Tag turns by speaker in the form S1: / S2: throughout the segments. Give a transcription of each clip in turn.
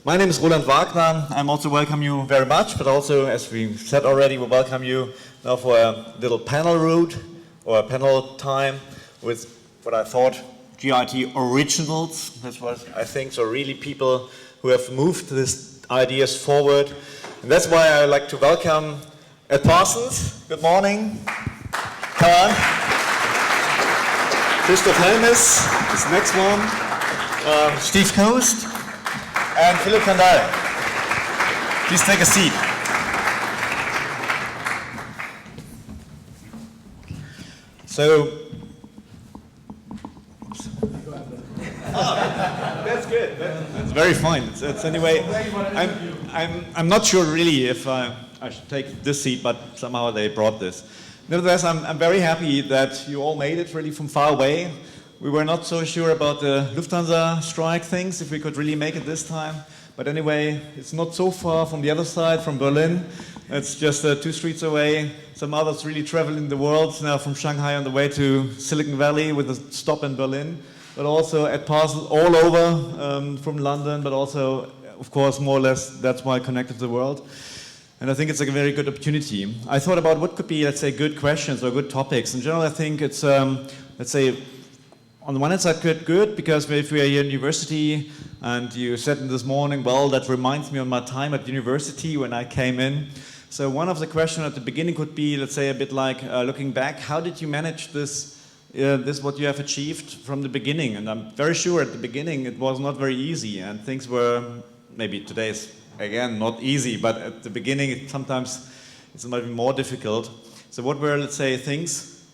S1: My name is Roland Wagner. I also welcome you very much, but also, as we said already, we welcome you now for a little panel route or a panel time with what I thought GeoIT originals. That's what I think. So really people who have moved these ideas forward. And that's why I like to welcome at Parsons. Good morning. Come on. Christof Hellmis is the next one. Steve Coast and Philipp Kandal. Please take a seat. So, that's good. That's very fine. It's anyway. I'm not sure really if I should take this seat, but somehow they brought this. Nevertheless, I'm very happy that you all made it really from far away. We were not so sure about the Lufthansa strike things, if we could really make it this time. But anyway, it's not so far from the other side, from Berlin. It's just 2 streets away. Some others really traveling the world now from Shanghai on the way to Silicon Valley with a stop in Berlin. But also at Parsons all over from London, but also, of course, more or less, that's why connected to the world. And I think it's a very good opportunity. I thought about what could be, let's say, good questions or good topics. In general, I think it's, let's say, on the one hand side, good, because if we are here in university, and you said this morning, well, that reminds me of my time at university when I came in. So one of the questions at the beginning could be, let's say, a bit like looking back, how did you manage this what you have achieved from the beginning? And I'm very sure at the beginning it was not very easy, and things were, maybe today is, again, not easy, but at the beginning sometimes it's maybe more difficult. So what were, let's say, things,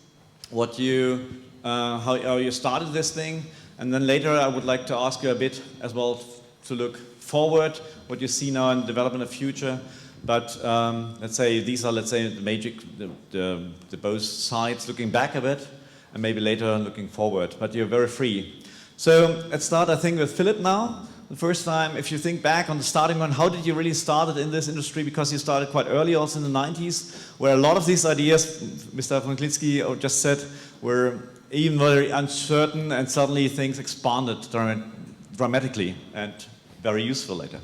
S1: what you, how you started this thing, and then later I would like to ask you a bit as well to look forward, what you see now in development of future. But let's say these are, let's say, the major, the both sides looking back a bit, and maybe later looking forward. But you're very free. So let's start, I think, with Philipp now. The first time, if you think back on the starting one, how did you really start in this industry? Because you started quite early, also in the 90s, where a lot of these ideas, Mr. von Klitzky just said, were even very uncertain, and suddenly things expanded dramatically and very useful later.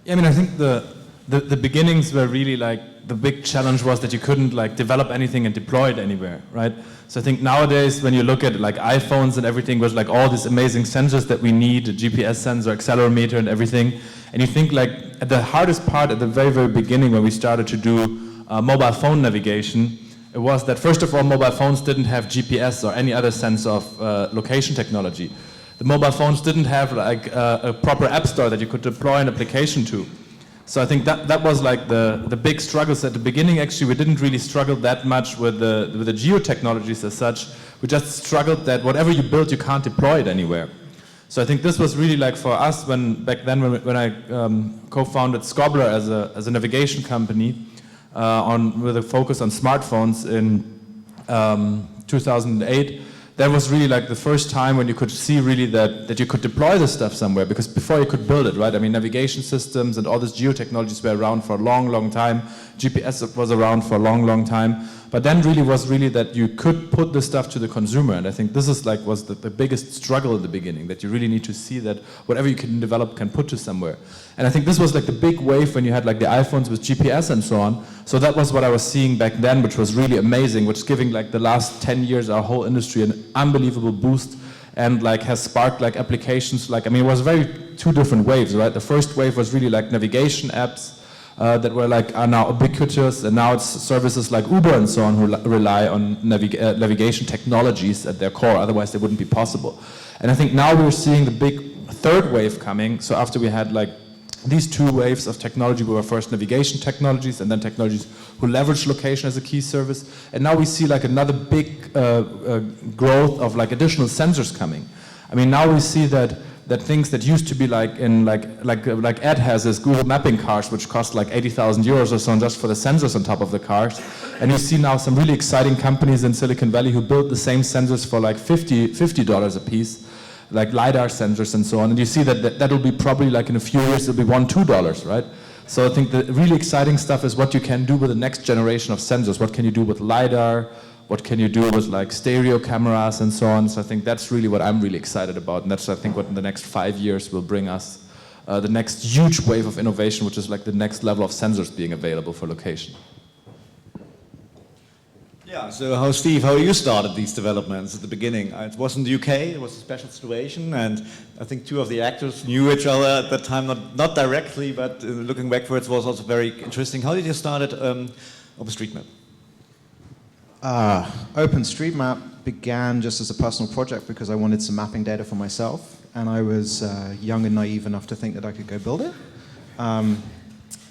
S2: Yeah, I mean, I think the beginnings were really like, the big challenge was that you couldn't like develop anything and deploy it anywhere, right? So I think nowadays when you look at like iPhones and everything, with like all these amazing sensors that we need, a GPS sensor, accelerometer and everything, and you think like at the hardest part at the very, very beginning when we started to do mobile phone navigation, it was that first of all mobile phones didn't have GPS or any other sense of location technology. The mobile phones didn't have like a proper app store that you could deploy an application to. So I think that was like the big struggles at the beginning. Actually, we didn't really struggle that much with the geotechnologies as such. We just struggled that whatever you build, you can't deploy it anywhere. So I think this was really like for us back then when I co-founded Skobbler as a navigation company with a focus on smartphones in 2008. That was really like the first time when you could see really that you could deploy this stuff somewhere, because before you could build it, right? I mean, navigation systems and all these geotechnologies were around for a long, long time. GPS was around for a long, long time. But then really was really that you could put this stuff to the consumer. And I think this is like was the biggest struggle at the beginning, that you really need to see that whatever you can develop can put to somewhere. And I think this was like the big wave when you had like the iPhones with GPS and so on. So that was what I was seeing back then, which was really amazing, which is giving like the last 10 years our whole industry an unbelievable boost, and like has sparked like applications like, I mean, it was two different waves, right? The first wave was really like navigation apps that were like are now ubiquitous, and now it's services like Uber and so on who rely on navigation technologies at their core, otherwise they wouldn't be possible. And I think now we're seeing the big third wave coming. So after we had like these 2 waves of technology, we were first navigation technologies and then technologies who leverage location as a key service. And now we see like another big growth of like additional sensors coming. I mean, now we see that things that used to be like in like Ed has his Google mapping cars, which cost like 80,000 euros or so just for the sensors on top of the cars. And you see now some really exciting companies in Silicon Valley who build the same sensors for like $50 a piece, like LiDAR sensors and so on. And you see that'll be probably like in a few years, it'll be $1, $2, right? So I think the really exciting stuff is what you can do with the next generation of sensors. What can you do with LiDAR? What can you do with like stereo cameras and so on? So I think that's really what I'm really excited about. And that's, I think, what in the next 5 years will bring us the next huge wave of innovation, which is like the next level of sensors being available for location.
S1: Yeah, so Steve, how you started these developments at the beginning? It was in the UK, it was a special situation, and I think two of the actors knew each other at that time, not directly, but looking backwards was also very interesting. How did you start at OpenStreetMap?
S3: OpenStreetMap began just as a personal project because I wanted some mapping data for myself, and I was young and naive enough to think that I could go build it.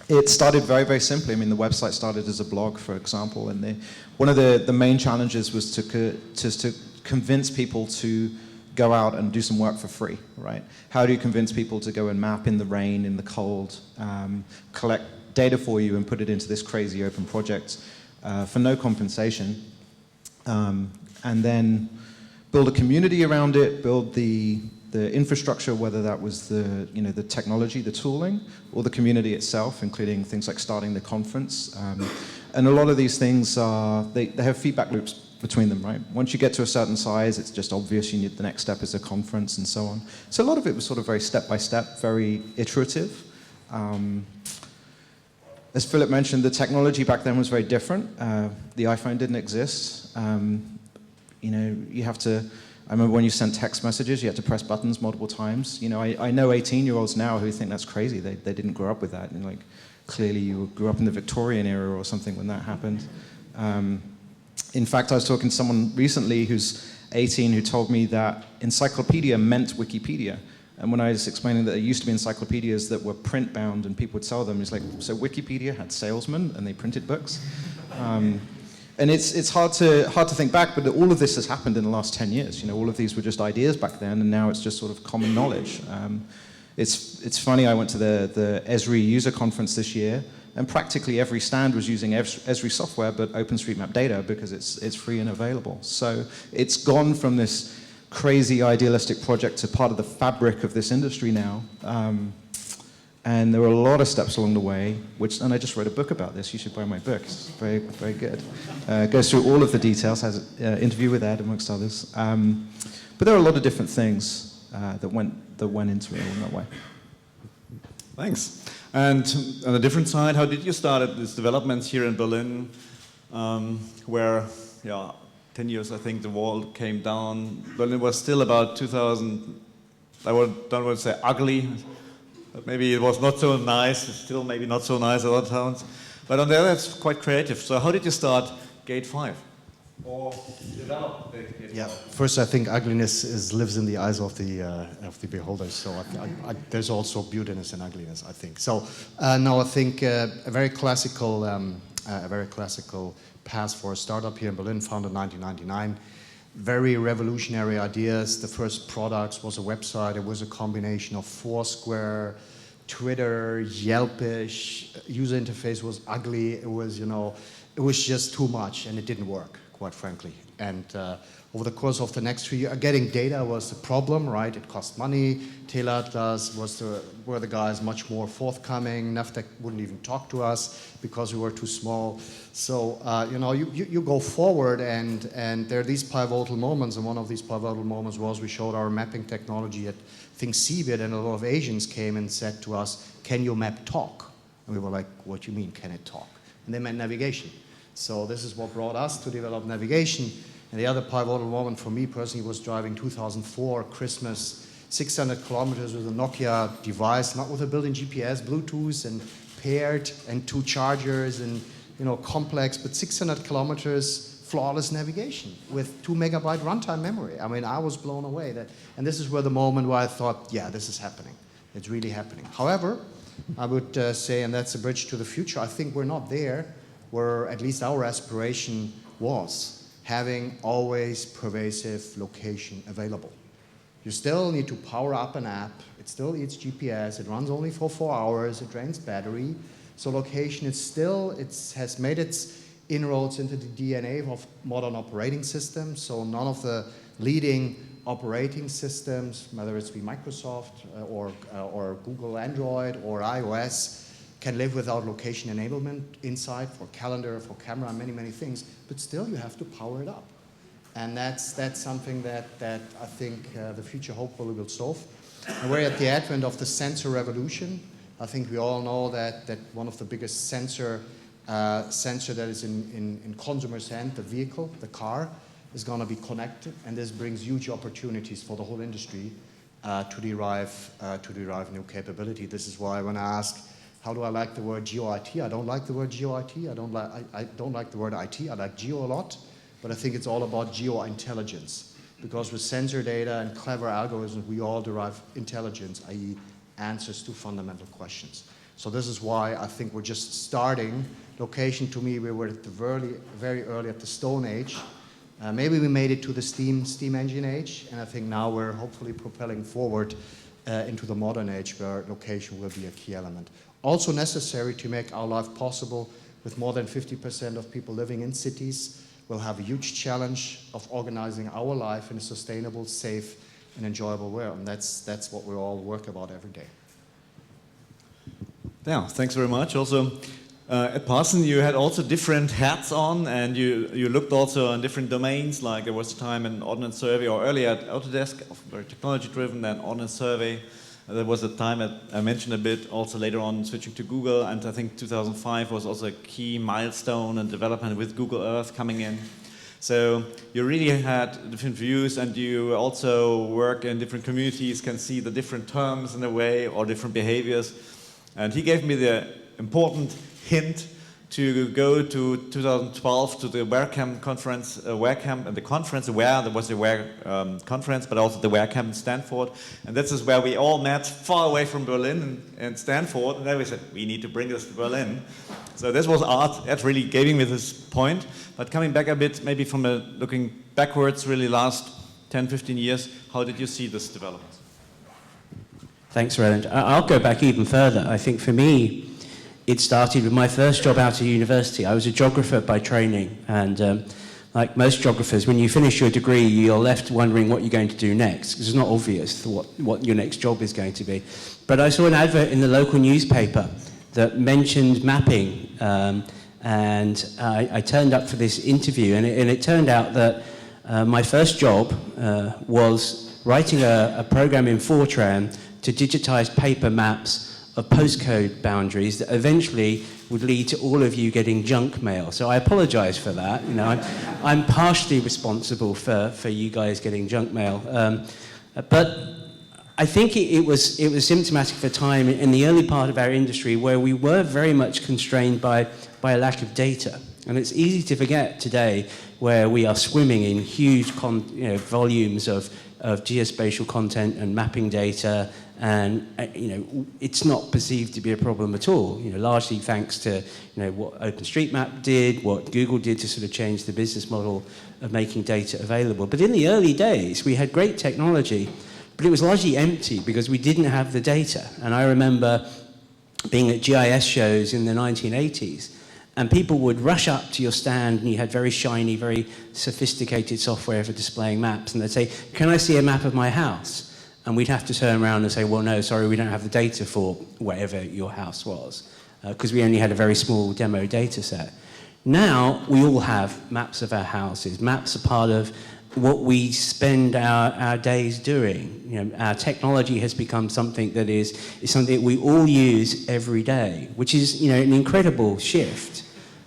S3: It started very, very simply. I mean, the website started as a blog, for example, and one of the main challenges was to convince people to go out and do some work for free, right? How do you convince people to go and map in the rain, in the cold, collect data for you and put it into this crazy open project for no compensation, and then build a community around it, build the infrastructure, whether that was the technology, the tooling, or the community itself, including things like starting the conference. And a lot of these things they have feedback loops between them, right? Once you get to a certain size, it's just obvious you need the next step is a conference and so on. So a lot of it was sort of very step by step, very iterative. As Philipp mentioned, the technology back then was very different. The iPhone didn't exist. You have to. I remember when you sent text messages, you had to press buttons multiple times. I know 18-year-olds now who think that's crazy. They didn't grow up with that. And clearly you grew up in the Victorian era or something when that happened. In fact, I was talking to someone recently who's 18 who told me that encyclopedia meant Wikipedia. And when I was explaining that there used to be encyclopedias that were print-bound and people would sell them, he's like, so Wikipedia had salesmen and they printed books? And it's hard to think back, but all of this has happened in the last 10 years. All of these were just ideas back then, and now it's just sort of common knowledge. It's funny, I went to the Esri user conference this year, and practically every stand was using Esri software, but OpenStreetMap data, because it's free and available. So it's gone from this crazy idealistic project to part of the fabric of this industry now. And there were a lot of steps along the way, and I just wrote a book about this. You should buy my book. It's very, very good. Goes through all of the details, has an interview with Ed, amongst others. But there are a lot of different things that went into it in that way.
S1: Thanks. And on a different side, how did you start at these developments here in Berlin, where, 10 years, I think, the wall came down. Berlin was still about 2000, don't want to say ugly, but maybe it was not so nice. It's still maybe not so nice at other towns. But on the other hand, it's quite creative. So how did you start Gate 5? Or develop Gate 5?
S4: Yeah, first I think ugliness lives in the eyes of the beholders. So there's also beautiness and ugliness, I think. So now I think a very classical path for a startup here in Berlin, founded in 1999. Very revolutionary ideas. The first products was a website. It was a combination of Foursquare, Twitter, Yelpish. User interface was ugly. It was just too much, and it didn't work, quite frankly. And over the course of the next 3 years, getting data was a problem, right? It cost money. Teleatlas were the guys much more forthcoming. Navtec wouldn't even talk to us because we were too small. So you go forward, and there are these pivotal moments. And one of these pivotal moments was we showed our mapping technology at CeBIT, and a lot of Asians came and said to us, "Can your map talk?" And we were like, "What do you mean, can it talk?" And they meant navigation. So this is what brought us to develop navigation. And the other pivotal moment for me personally was driving 2004 Christmas, 600 kilometers with a Nokia device, not with a built-in GPS, Bluetooth and paired, and 2 chargers and complex, but 600 kilometers flawless navigation with 2 megabyte runtime memory. I mean, I was blown away. And this is where the moment where I thought, yeah, this is happening. It's really happening. However, I would say, and that's a bridge to the future, I think we're not there where at least our aspiration was, having always pervasive location available. You still need to power up an app. It still eats GPS. It runs only for 4 hours. It drains battery. So location has made its inroads into the DNA of modern operating systems. So none of the leading operating systems, whether it's Microsoft or Google Android or iOS, can live without location enablement inside for calendar, for camera, many, many things. But still, you have to power it up. And that's something that I think the future hopefully will solve. And we're at the advent of the sensor revolution. I think we all know that one of the biggest sensor that is in consumers' hand, the vehicle, the car, is going to be connected, and this brings huge opportunities for the whole industry to derive new capability. This is why when I ask, how do I like the word GeoIT? I don't like the word GeoIT. I don't like the word IT. I like geo a lot, but I think it's all about geo-intelligence. Because with sensor data and clever algorithms, we all derive intelligence, i.e. answers to fundamental questions. So this is why I think we're just starting. Location, to me, we were at the very early at the Stone Age. Maybe we made it to the steam engine age, and I think now we're hopefully propelling forward into the modern age where location will be a key element. Also necessary to make our life possible. With more than 50% of people living in cities, we'll have a huge challenge of organizing our life in a sustainable, safe, and enjoyable way, and that's what we all work about every day.
S1: Yeah, thanks very much. Also, at Parsons, you had also different hats on, and you looked also on different domains, like there was a time in Ordnance Survey, or earlier at Autodesk, very technology-driven, then Ordnance Survey. There was a time I mentioned a bit, also later on switching to Google, and I think 2005 was also a key milestone and development with Google Earth coming in. So you really had different views, and you also work in different communities, can see the different terms in a way, or different behaviors. And he gave me the important hint to go to 2012 to the Wherecamp conference, Wherecamp, and the conference where there was a conference, but also the Wherecamp in Stanford. And this is where we all met far away from Berlin and Stanford. And then we said, we need to bring this to Berlin. So this was art that really gave me this point. But coming back a bit, maybe from looking backwards, really last 10, 15 years, how did you see this development?
S5: Thanks, Roland. I'll go back even further. I think for me, it started with my first job out of university. I was a geographer by training, and like most geographers, when you finish your degree, you're left wondering what you're going to do next, because it's not obvious what your next job is going to be. But I saw an advert in the local newspaper that mentioned mapping, and I turned up for this interview, and it turned out that my first job was writing a program in Fortran to digitize paper maps of postcode boundaries that eventually would lead to all of you getting junk mail. So I apologize for that. You know, I'm partially responsible for you guys getting junk mail. But I think it was symptomatic of a time in the early part of our industry where we were very much constrained by a lack of data. And it's easy to forget today where we are swimming in huge volumes of geospatial content and mapping data, and it's not perceived to be a problem at all. Largely thanks to what OpenStreetMap did, what Google did to sort of change the business model of making data available. But in the early days, we had great technology, but it was largely empty because we didn't have the data. And I remember being at GIS shows in the 1980s, and people would rush up to your stand, and you had very shiny, very sophisticated software for displaying maps, and they'd say, "Can I see a map of my house?" And we'd have to turn around and say, "Well, no, sorry, we don't have the data for whatever your house was," because we only had a very small demo data set. Now, we all have maps of our houses. Maps are part of what we spend our days doing. Our technology has become something that is something that we all use every day, which is an incredible shift.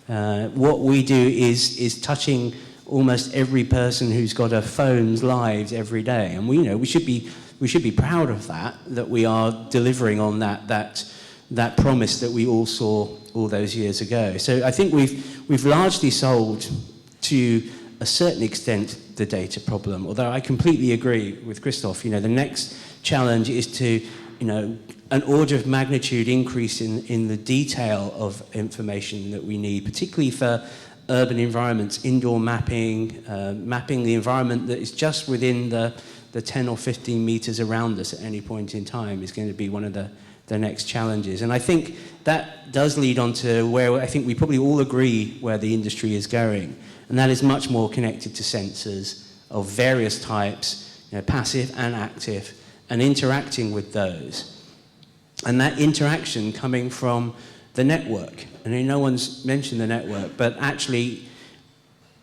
S5: What we do is touching almost every person who's got a phone's lives every day, and we should be proud of that we are delivering on that promise that we all saw all those years ago. So I think we've largely solved, to a certain extent, the data problem. Although I completely agree with Christof. The next challenge is to, an order of magnitude increase in the detail of information that we need, particularly for urban environments, indoor mapping, mapping the environment that is just within the 10 or 15 meters around us at any point in time is going to be one of the next challenges. And I think that does lead on to where I think we probably all agree where the industry is going. And that is much more connected to sensors of various types, passive and active, and interacting with those. And that interaction coming from the network. And no one's mentioned the network, but actually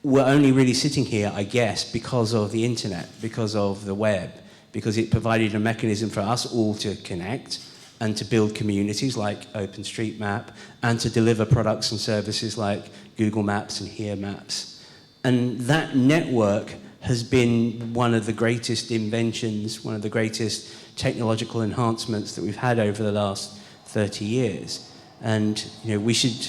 S5: we're only really sitting here, I guess, because of the internet, because of the web. because it provided a mechanism for us all to connect and to build communities like OpenStreetMap and to deliver products and services like Google Maps and Here Maps. And that network has been one of the greatest inventions, one of the greatest technological enhancements that we've had over the last 30 years. And we should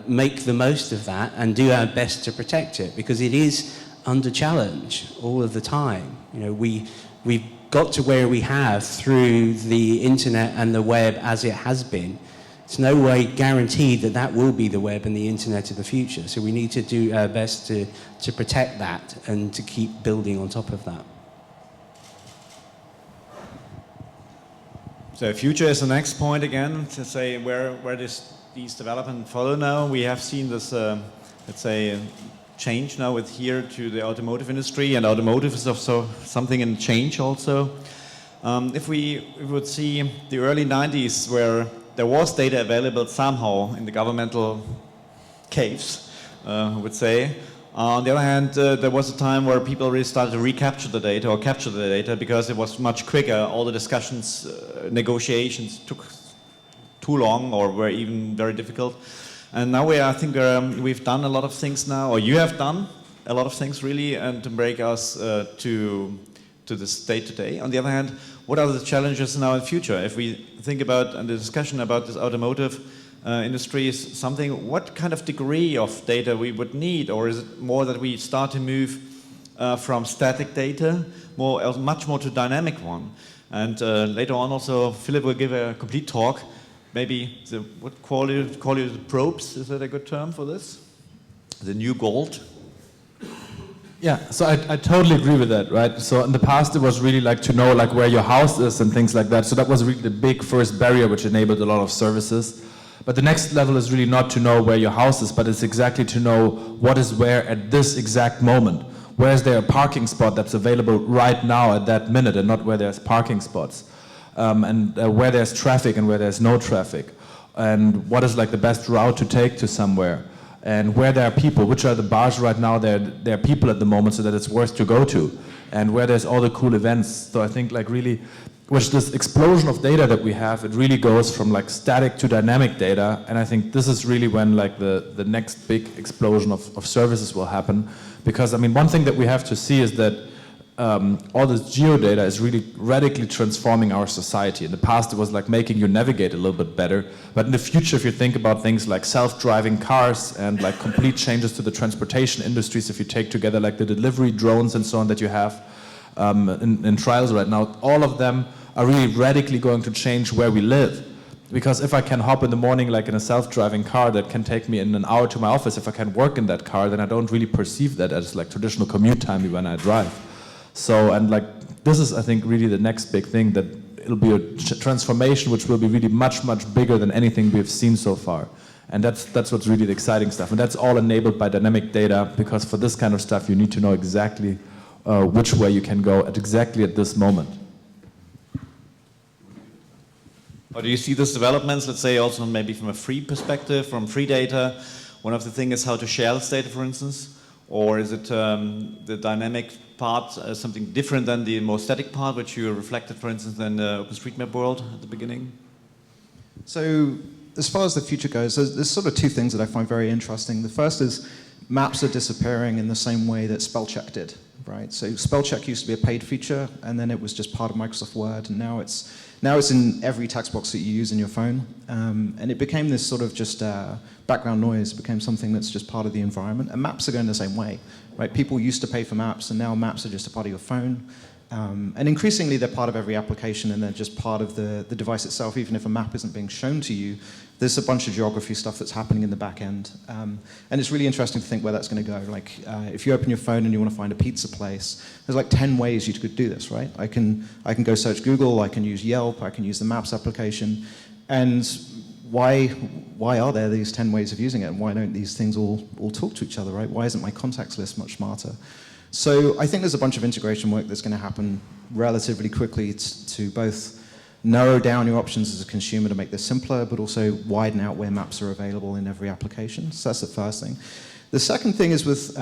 S5: make the most of that and do our best to protect it, because it is under challenge all of the time. We've got to where we have through the internet and the web as it has been. It's no way guaranteed that that will be the web and the internet of the future. So we need to do our best to protect that and to keep building on top of that.
S1: So future is the next point again, to say where these developments follow now. We have seen this, let's say, change now with here to the automotive industry, and automotive is also something in change also. If we would see the early 90s where there was data available somehow in the governmental caves, I would say. On the other hand, there was a time where people really started to recapture the data or capture the data because it was much quicker. All the discussions, negotiations took too long or were even very difficult. And now I think we've done a lot of things now, or you have done a lot of things really, and to bring us to this state today. On the other hand, what are the challenges now in the future? If we think about, and the discussion about this automotive industry is something, what kind of degree of data we would need, or is it more that we start to move from static data much more to dynamic one? And later on also, Philipp will give a complete talk. Maybe what call you the probes? Is that a good term for this? The new gold?
S2: Yeah, so I totally agree with that, right? So in the past it was really like to know like where your house is and things like that. So that was really the big first barrier which enabled a lot of services. But the next level is really not to know where your house is, but it's exactly to know what is where at this exact moment. Where is there a parking spot that's available right now at that minute, and not where there's parking spots. And where there's traffic and where there's no traffic. And what is like the best route to take to somewhere. And where there are people, which are the bars right now, there are people at the moment so that it's worth to go to. And where there's all the cool events. So I think like really, with this explosion of data that we have, it really goes from like static to dynamic data. And I think this is really when like the next big explosion of services will happen. Because I mean, one thing that we have to see is that all this geodata is really radically transforming our society. In the past it was like making you navigate a little bit better, but in the future if you think about things like self-driving cars and like complete changes to the transportation industries, if you take together like the delivery drones and so on that you have in trials right now, all of them are really radically going to change where we live. Because if I can hop in the morning like in a self-driving car that can take me in an hour to my office, if I can work in that car, then I don't really perceive that as like traditional commute time when I drive. So, and like, this is, I think, really the next big thing, that it'll be a transformation which will be really much, much bigger than anything we've seen so far. And that's what's really the exciting stuff. And that's all enabled by dynamic data, because for this kind of stuff, you need to know exactly which way you can go exactly at this moment.
S1: Or do you see these developments, let's say also maybe from a free perspective, from free data? One of the things is how to share this data, for instance. Or is it the dynamic part something different than the more static part, which you reflected, for instance, in the OpenStreetMap world at the beginning?
S3: So as far as the future goes, there's sort of two things that I find very interesting. The first is maps are disappearing in the same way that spell check did, right? So spell check used to be a paid feature, and then it was just part of Microsoft Word, and now it's in every text box that you use in your phone. And it became this sort of just background noise. It became something that's just part of the environment. And maps are going the same way, right? People used to pay for maps, and now maps are just a part of your phone. And increasingly, they're part of every application, and they're just part of the device itself. Even if a map isn't being shown to you, there's a bunch of geography stuff that's happening in the back end. And it's really interesting to think where that's going to go. Like, if you open your phone and you want to find a pizza place, there's like 10 ways you could do this, right? I can go search Google, I can use Yelp, I can use the Maps application. And why are there these 10 ways of using it? And why don't these things all talk to each other, right? Why isn't my contacts list much smarter? So I think there's a bunch of integration work that's going to happen relatively quickly to both narrow down your options as a consumer to make this simpler, but also widen out where maps are available in every application. So that's the first thing. The second thing is with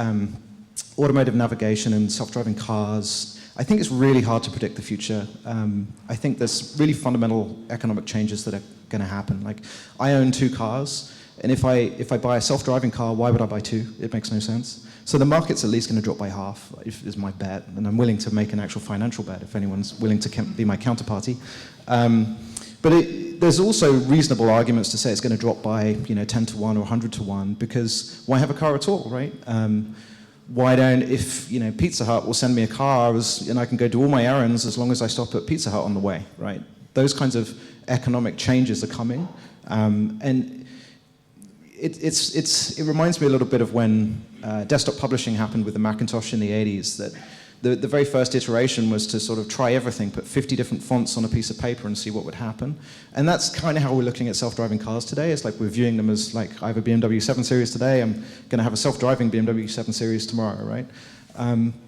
S3: automotive navigation and self-driving cars. I think it's really hard to predict the future. I think there's really fundamental economic changes that are going to happen. Like, I own 2 cars, and if I buy a self-driving car, why would I buy 2? It makes no sense. So the market's at least going to drop by half, is my bet, and I'm willing to make an actual financial bet if anyone's willing to be my counterparty. But there's also reasonable arguments to say it's going to drop by 10 to 1 or 100 to 1, because why have a car at all, right? Why don't, if Pizza Hut will send me a car and I can go do all my errands as long as I stop at Pizza Hut on the way, right? Those kinds of economic changes are coming, and it reminds me a little bit of when desktop publishing happened with the Macintosh in the 80s, that the very first iteration was to sort of try everything, put 50 different fonts on a piece of paper and see what would happen. And that's kind of how we're looking at self-driving cars today. It's like we're viewing them as like, I have a BMW 7 Series today, I'm going to have a self-driving BMW 7 Series tomorrow, right?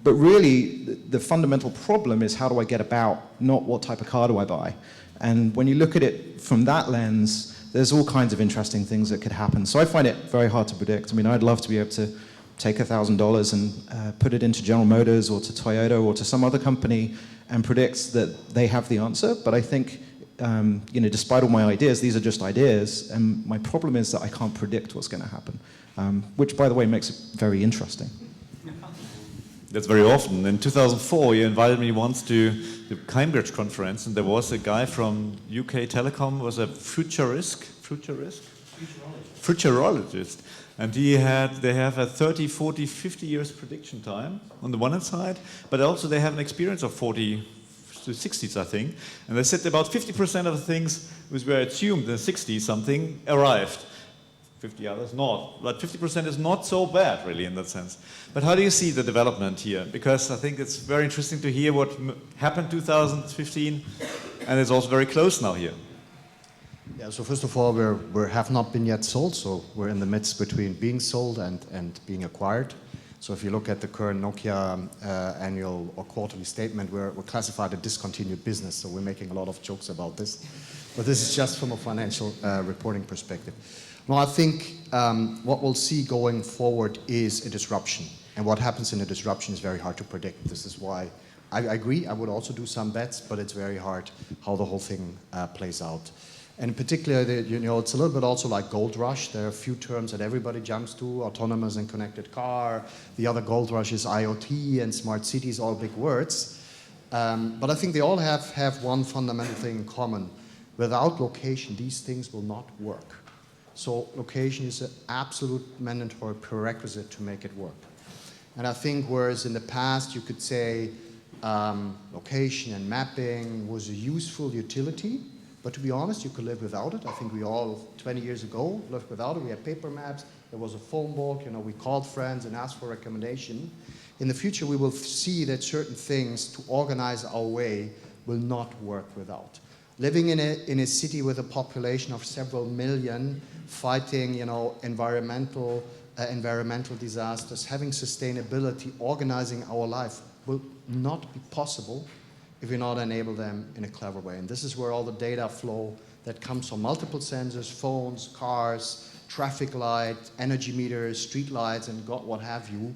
S3: But really, the fundamental problem is, how do I get about, not what type of car do I buy? And when you look at it from that lens, there's all kinds of interesting things that could happen. So I find it very hard to predict. I mean, I'd love to be able to take $1,000 and put it into General Motors or to Toyota or to some other company and predict that they have the answer. But I think, despite all my ideas, these are just ideas. And my problem is that I can't predict what's going to happen, which, by the way, makes it very interesting.
S1: That's very often. In 2004, you invited me once to the Cambridge conference, and there was a guy from UK Telecom, was a futurologist, and they have a 30, 40, 50 years prediction time on the one hand side, but also they have an experience of 40 to 60s, I think, and they said about 50% of the things which were assumed in the 60s something arrived. 50 others not, but 50% is not so bad really in that sense. But how do you see the development here? Because I think it's very interesting to hear what happened 2015, and it's also very close now here.
S4: Yeah, so first of all, we have not been yet sold, so we're in the midst between being sold and being acquired. So if you look at the current Nokia annual or quarterly statement, we're classified a discontinued business, so we're making a lot of jokes about this. But this is just from a financial reporting perspective. No, I think what we'll see going forward is a disruption. And what happens in a disruption is very hard to predict. This is why I agree, I would also do some bets, but it's very hard how the whole thing plays out. And in particular, it's a little bit also like gold rush. There are a few terms that everybody jumps to: autonomous and connected car. The other gold rush is IoT and smart cities, all big words. But I think they all have one fundamental thing in common. Without location, these things will not work. So location is an absolute mandatory prerequisite to make it work. And I think whereas in the past you could say location and mapping was a useful utility, but to be honest, you could live without it. I think we all, 20 years ago, lived without it. We had paper maps, there was a phone book, we called friends and asked for recommendation. In the future, we will see that certain things to organize our way will not work without. Living in a city with a population of several million, fighting, environmental disasters, having sustainability, organizing our life will not be possible if we not enable them in a clever way. And this is where all the data flow that comes from multiple sensors, phones, cars, traffic lights, energy meters, street lights, and God what have you,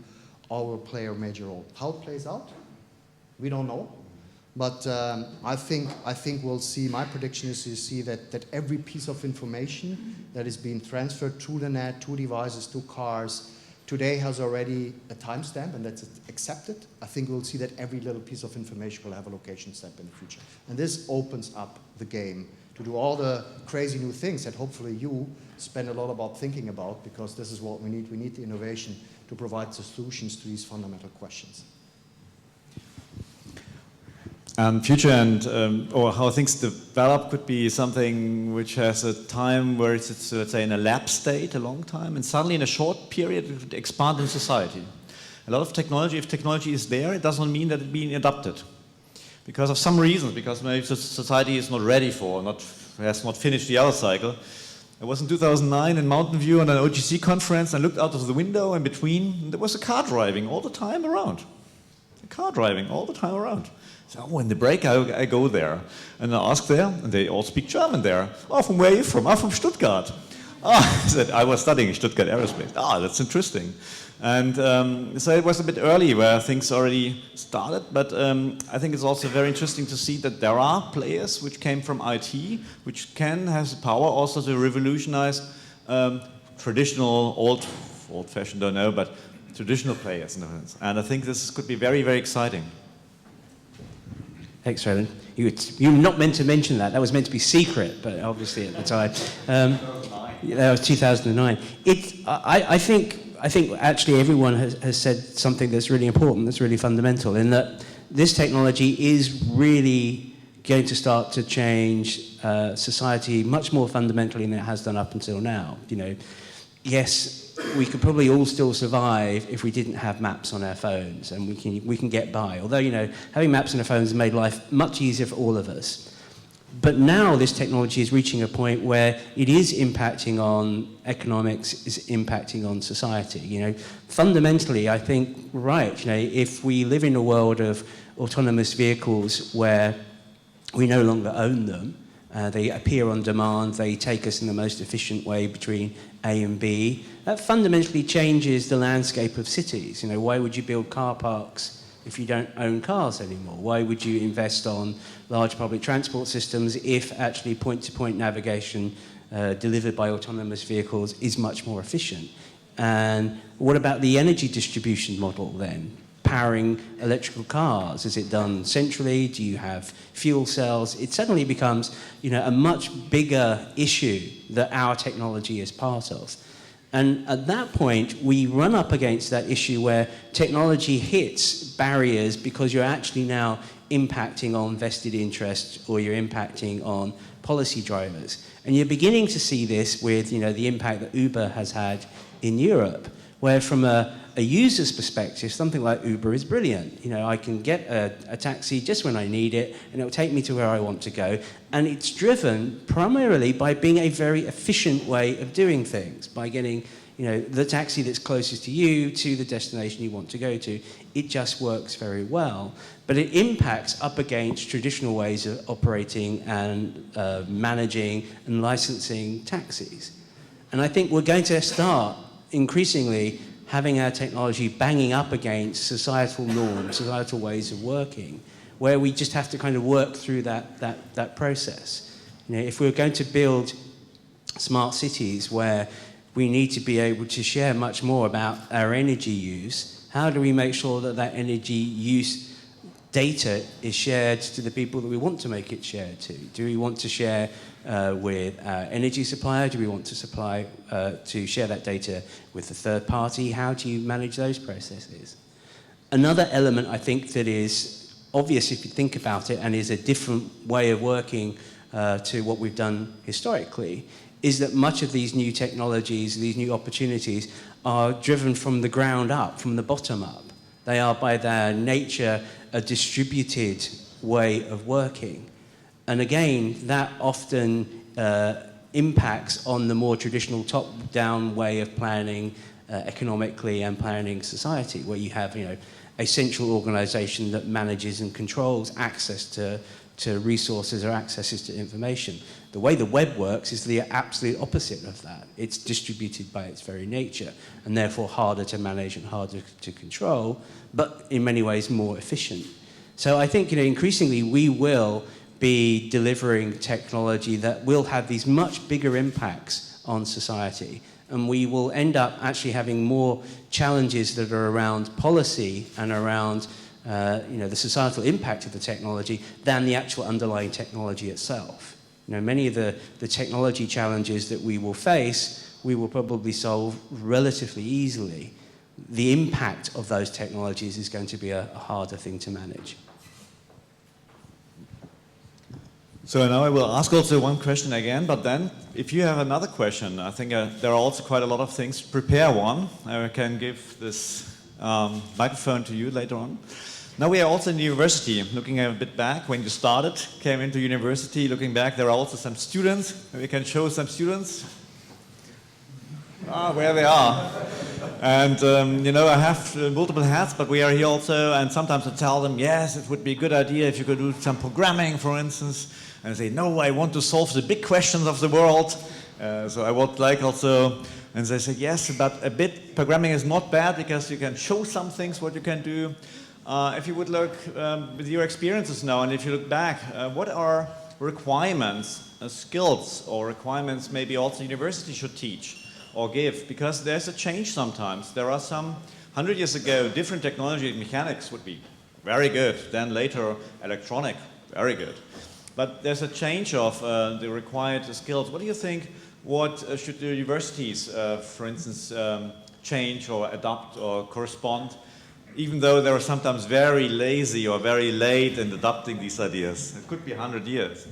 S4: all will play a major role. How it plays out, we don't know. But I think we'll see, my prediction is to see that every piece of information that is being transferred to the net, to devices, to cars, today has already a timestamp, and that's accepted. I think we'll see that every little piece of information will have a location stamp in the future. And this opens up the game to do all the crazy new things that hopefully you spend a lot about thinking about, because this is what we need. We need the innovation to provide the solutions to these fundamental questions.
S1: Future and or how things develop could be something which has a time where it's let's say in a lab state a long time, and suddenly in a short period it would expand in society. A lot of technology, if technology is there, it doesn't mean that it's being adopted because of some reasons, because maybe society is not ready for, has not finished the other cycle. I was in 2009 in Mountain View on an OGC conference. I looked out of the window, and between there was a car driving all the time around. So in the break, I go there, and I ask there, and they all speak German there. Oh, from where are you from? I'm from Stuttgart. I said, I was studying Stuttgart Aerospace. That's interesting. And so it was a bit early where things already started, but I think it's also very interesting to see that there are players which came from IT, which has the power also to revolutionize traditional, old-fashioned, don't know, but traditional players. And I think this could be very, very exciting.
S5: Thanks, Roland. You were not meant to mention that. That was meant to be secret, but obviously at the time. That was 2009. I think actually everyone has said something that's really important, that's really fundamental, in that this technology is really going to start to change society much more fundamentally than it has done up until now. Yes, we could probably all still survive if we didn't have maps on our phones, and we can get by. Although, having maps on our phones has made life much easier for all of us. But now this technology is reaching a point where it is impacting on economics, is impacting on society. Fundamentally, I think, if we live in a world of autonomous vehicles where we no longer own them, they appear on demand, they take us in the most efficient way between A and B, that fundamentally changes the landscape of cities. Why would you build car parks if you don't own cars anymore? Why would you invest on large public transport systems if actually point-to-point navigation delivered by autonomous vehicles is much more efficient? And what about the energy distribution model then? Powering electrical cars, is it done centrally? Do you have fuel cells? It suddenly becomes a much bigger issue that our technology is part of. And at that point, we run up against that issue where technology hits barriers because you're actually now impacting on vested interests, or you're impacting on policy drivers. And you're beginning to see this with the impact that Uber has had in Europe, where from a user's perspective, something like Uber is brilliant. I can get a taxi just when I need it, and it'll take me to where I want to go. And it's driven primarily by being a very efficient way of doing things, by getting the taxi that's closest to you to the destination you want to go to. It just works very well. But it impacts up against traditional ways of operating and managing and licensing taxis. And I think we're going to start increasingly having our technology banging up against societal norms, societal ways of working, where we just have to kind of work through that process. If we're going to build smart cities where we need to be able to share much more about our energy use, how do we make sure that energy use data is shared to the people that we want to make it shared to? Do we want to share with our energy supplier? Do we want to share that data with a third party? How do you manage those processes? Another element I think that is obvious if you think about it, and is a different way of working to what we've done historically, is that much of these new technologies, these new opportunities, are driven from the ground up, from the bottom up. They are by their nature a distributed way of working. And again, that often impacts on the more traditional top-down way of planning economically and planning society, where you have a central organization that manages and controls access to resources or accesses to information. The way the web works is the absolute opposite of that. It's distributed by its very nature, and therefore harder to manage and harder to control, but in many ways more efficient. So I think increasingly we will be delivering technology that will have these much bigger impacts on society, and we will end up actually having more challenges that are around policy and around the societal impact of the technology than the actual underlying technology itself. Many of the technology challenges that we will face, we will probably solve relatively easily. The impact of those technologies is going to be a harder thing to manage.
S1: So now I will ask also one question again, but then if you have another question, I think there are also quite a lot of things. Prepare one. I can give this microphone to you later on. Now we are also in the university, looking a bit back when you started, came into university, looking back, there are also some students. We can show some students where they are. And, I have multiple hats, but we are here also, and sometimes I tell them, yes, it would be a good idea if you could do some programming, for instance. And they say, no, I want to solve the big questions of the world. So I would like also, and they said, yes, but a bit programming is not bad because you can show some things what you can do. If you would look with your experiences now, and if you look back, what are requirements, skills, or requirements maybe also university should teach or give? Because there's a change sometimes. There are some 100 years ago, different technology, mechanics would be very good. Then later, electronic, very good. But there's a change of the required skills. What do you think? What should the universities, for instance, change or adopt or correspond? Even though they are sometimes very lazy or very late in adopting these ideas. It could be 100 years.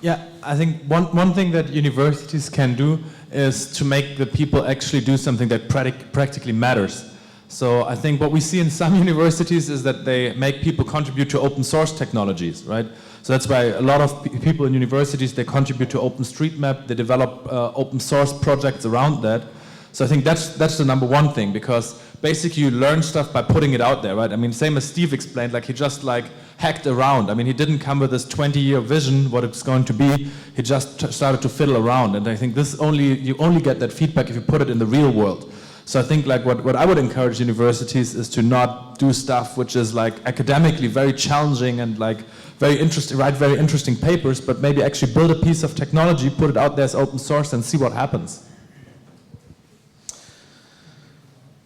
S2: Yeah, I think one thing that universities can do is to make the people actually do something that practically matters. So I think what we see in some universities is that they make people contribute to open source technologies, right? So that's why a lot of people in universities, they contribute to OpenStreetMap, they develop open source projects around that. So I think that's the number one thing, because basically you learn stuff by putting it out there, right? I mean, same as Steve explained, like he just like hacked around. I mean, he didn't come with this 20-year vision, what it's going to be. He just started to fiddle around. And I think you only get that feedback if you put it in the real world. So I think like what I would encourage universities is to not do stuff which is like academically very challenging and like very interesting, write very interesting papers, but maybe actually build a piece of technology, put it out there as open source and see what happens.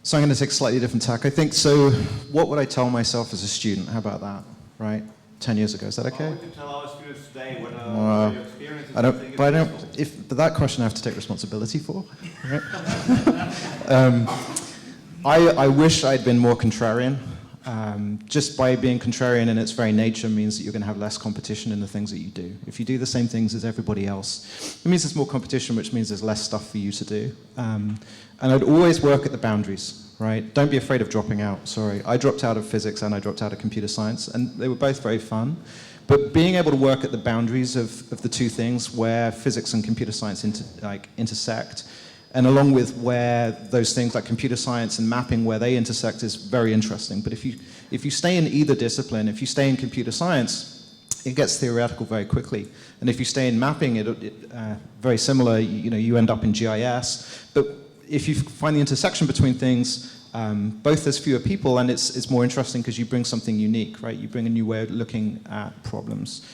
S3: So I'm going to take a slightly different tack. I think, so what would I tell myself as a student? How about that, right? 10 years ago, is that okay?
S1: What would you tell our students today? What your experiences?
S3: But that question I have to take responsibility for. Right? I wish I'd been more contrarian. Just by being contrarian in its very nature means that you're going to have less competition in the things that you do. If you do the same things as everybody else, it means there's more competition, which means there's less stuff for you to do. And I'd always work at the boundaries, right? Don't be afraid of dropping out, sorry. I dropped out of physics and I dropped out of computer science, and they were both very fun. But being able to work at the boundaries of the two things where physics and computer science intersect, and along with where those things like computer science and mapping, where they intersect, is very interesting. But if you stay in either discipline, if you stay in computer science, it gets theoretical very quickly. And if you stay in mapping, very similar, you end up in GIS. But if you find the intersection between things, both there's fewer people and it's more interesting because you bring something unique, right? You bring a new way of looking at problems.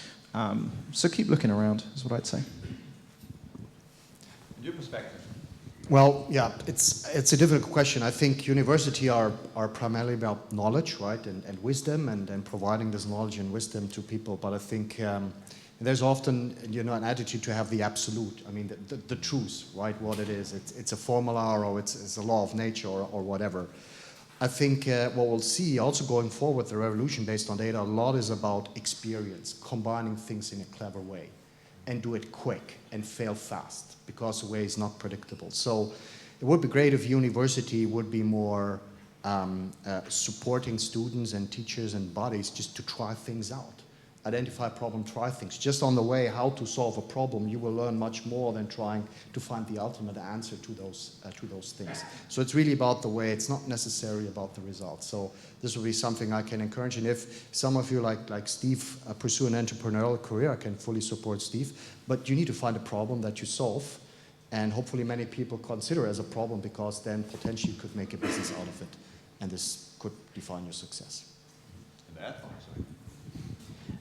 S3: So keep looking around, is what I'd say.
S1: Your perspective?
S4: Well, yeah, it's a difficult question. I think university are primarily about knowledge, right, and wisdom, and providing this knowledge and wisdom to people. But I think there's often, an attitude to have the absolute. I mean, the truth, right, what it is. It's a formula, or it's a law of nature, or whatever. I think what we'll see also going forward, the revolution based on data, a lot is about experience, combining things in a clever way, and do it quick and fail fast, because the way is not predictable. So it would be great if university would be more supporting students and teachers and bodies just to try things out. Identify a problem, try things. Just on the way, how to solve a problem, you will learn much more than trying to find the ultimate answer to those things. So it's really about the way, it's not necessarily about the results. So this will be something I can encourage. And if some of you, like Steve, pursue an entrepreneurial career, I can fully support Steve. But you need to find a problem that you solve, and hopefully many people consider as a problem, because then potentially you could make a business out of it. And this could define your success.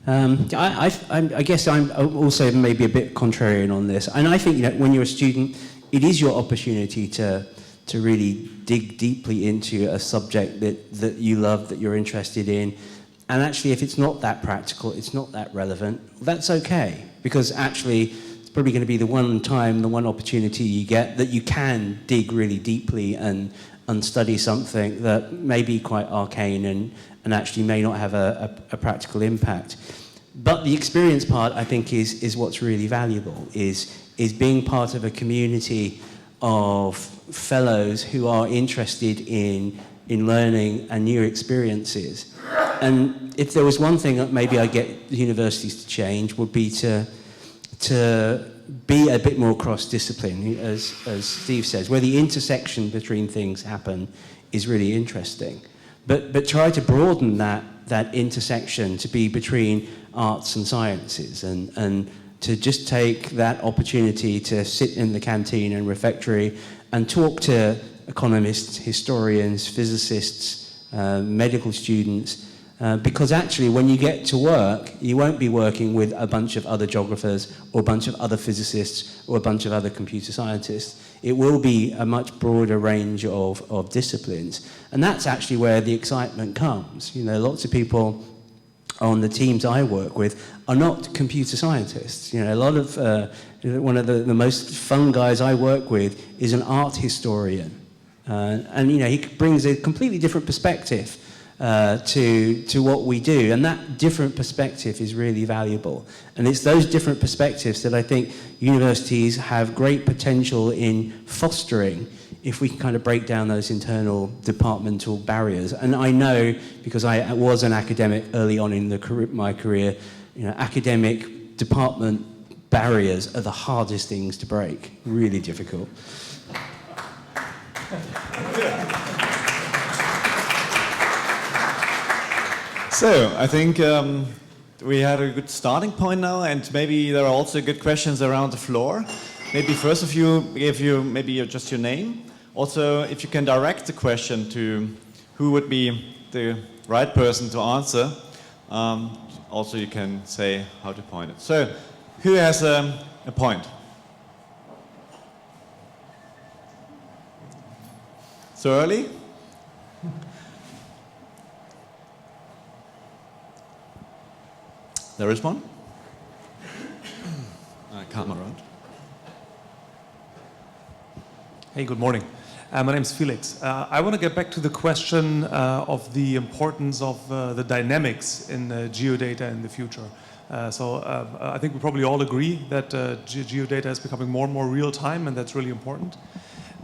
S5: I guess I'm also maybe a bit contrarian on this, and I think when you're a student, it is your opportunity to really dig deeply into a subject that you love, that you're interested in, and actually if it's not that practical, it's not that relevant, that's okay, because actually it's probably going to be the one time, the one opportunity you get that you can dig really deeply and study something that may be quite arcane and actually may not have a practical impact. But the experience part, I think, is what's really valuable, is being part of a community of fellows who are interested in learning and new experiences. And if there was one thing that maybe I'd get the universities to change, would be to be a bit more cross-discipline, as Steve says, where the intersection between things happen is really interesting. But try to broaden that intersection to be between arts and sciences, and to just take that opportunity to sit in the canteen and refectory and talk to economists, historians, physicists, medical students, because actually when you get to work, you won't be working with a bunch of other geographers or a bunch of other physicists or a bunch of other computer scientists. It will be a much broader range of disciplines. And that's actually where the excitement comes. You know, lots of people on the teams I work with are not computer scientists. You know, a lot of, one of the most fun guys I work with is an art historian. And, you know, he brings a completely different perspective to what we do, and that different perspective is really valuable. And it's those different perspectives that I think universities have great potential in fostering if we can kind of break down those internal departmental barriers. And I know, because I was an academic early on in my career, you know, academic department barriers are the hardest things to break, really difficult.
S1: So, I think we had a good starting point now, and maybe there are also good questions around the floor. Maybe first of you, give you maybe just your name. Also, if you can direct the question to who would be the right person to answer. Also, you can say how to point it. So, who has a point? So early? There is one. Come around.
S6: Hey, good morning. My name is Felix. I want to get back to the question of the importance of the dynamics in geodata in the future. I think we probably all agree that geodata is becoming more and more real time, and that's really important.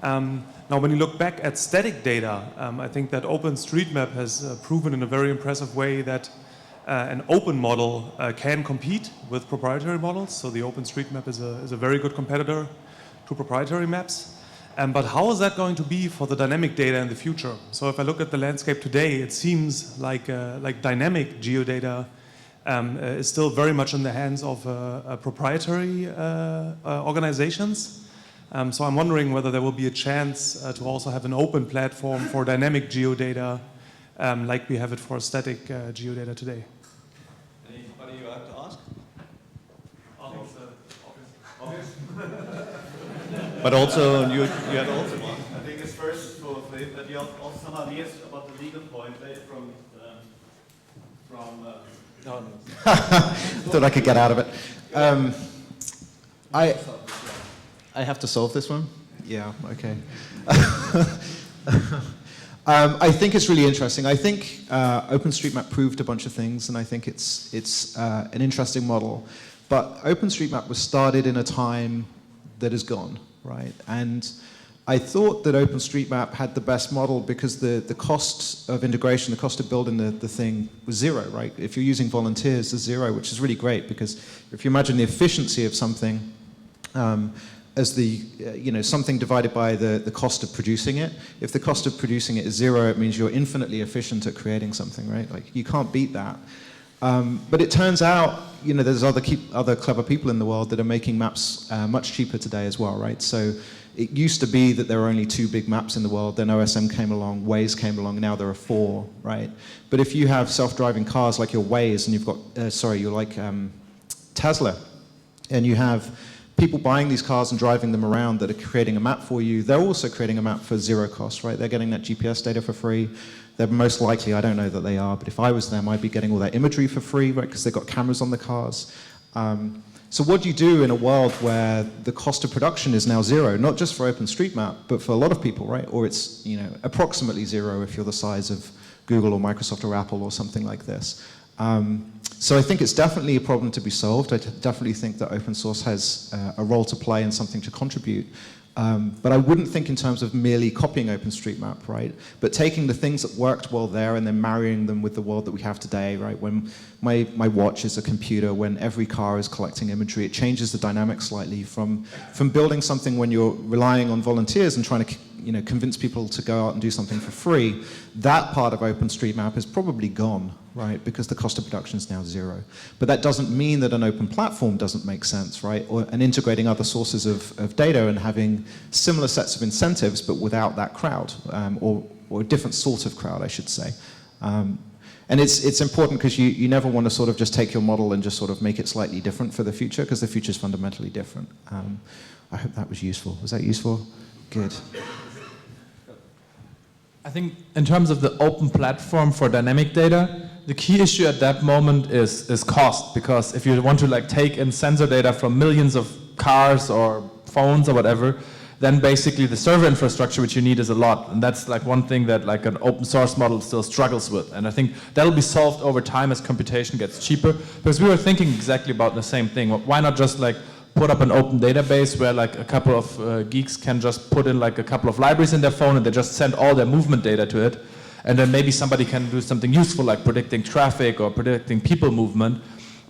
S6: Now, when you look back at static data, I think that OpenStreetMap has proven in a very impressive way that an open model can compete with proprietary models. So the OpenStreetMap is a very good competitor to proprietary maps. But how is that going to be for the dynamic data in the future? So if I look at the landscape today, it seems like dynamic geodata is still very much in the hands of proprietary organizations. So I'm wondering whether there will be a chance to also have an open platform for dynamic geodata like we have it for static geodata today.
S1: Anybody you have to ask?
S6: Obvious.
S1: But also, you had also one. I think it's first for Philipp, that you have also some ideas about the legal point from
S3: Thought I could get out of it. I have to solve this one? Yeah, okay. I think it's really interesting. I think OpenStreetMap proved a bunch of things, and I think it's an interesting model. But OpenStreetMap was started in a time that is gone, right? And I thought that OpenStreetMap had the best model because the cost of integration, the cost of building the thing was zero, right? If you're using volunteers, it's zero, which is really great, because if you imagine the efficiency of something as something divided by the cost of producing it. If the cost of producing it is zero, it means you're infinitely efficient at creating something, right? Like, you can't beat that. But it turns out, there's other clever people in the world that are making maps much cheaper today as well, right? So it used to be that there were only 2 big maps in the world, then OSM came along, Waze came along, now there are 4, right? But if you have self-driving cars like your Waze, and you've got, you're like Tesla, and you have people buying these cars and driving them around that are creating a map for you, they're also creating a map for zero cost, right? They're getting that GPS data for free. They're most likely, I don't know that they are, but if I was them, I'd be getting all that imagery for free, right? Because they've got cameras on the cars. So what do you do in a world where the cost of production is now zero, not just for OpenStreetMap, but for a lot of people, right? Or it's approximately zero if you're the size of Google or Microsoft or Apple or something like this. So I think it's definitely a problem to be solved. I definitely think that open source has a role to play and something to contribute. But I wouldn't think in terms of merely copying OpenStreetMap, right? But taking the things that worked well there and then marrying them with the world that we have today, right? When my watch is a computer, when every car is collecting imagery, it changes the dynamic slightly from building something when you're relying on volunteers and trying to convince people to go out and do something for free, that part of OpenStreetMap is probably gone, right? Because the cost of production is now zero. But that doesn't mean that an open platform doesn't make sense, right? And integrating other sources of data and having similar sets of incentives, but without that crowd, or a different sort of crowd, I should say. And it's important because you never want to sort of just take your model and just sort of make it slightly different for the future, because the future is fundamentally different. I hope that was useful. Was that useful? Good.
S2: I think in terms of the open platform for dynamic data, the key issue at that moment is cost, because if you want to like take in sensor data from millions of cars or phones or whatever, then basically the server infrastructure which you need is a lot. And that's like one thing that like an open source model still struggles with. And I think that'll be solved over time as computation gets cheaper, because we were thinking exactly about the same thing. Why not just like put up an open database where like a couple of geeks can just put in like a couple of libraries in their phone and they just send all their movement data to it. And then maybe somebody can do something useful like predicting traffic or predicting people movement.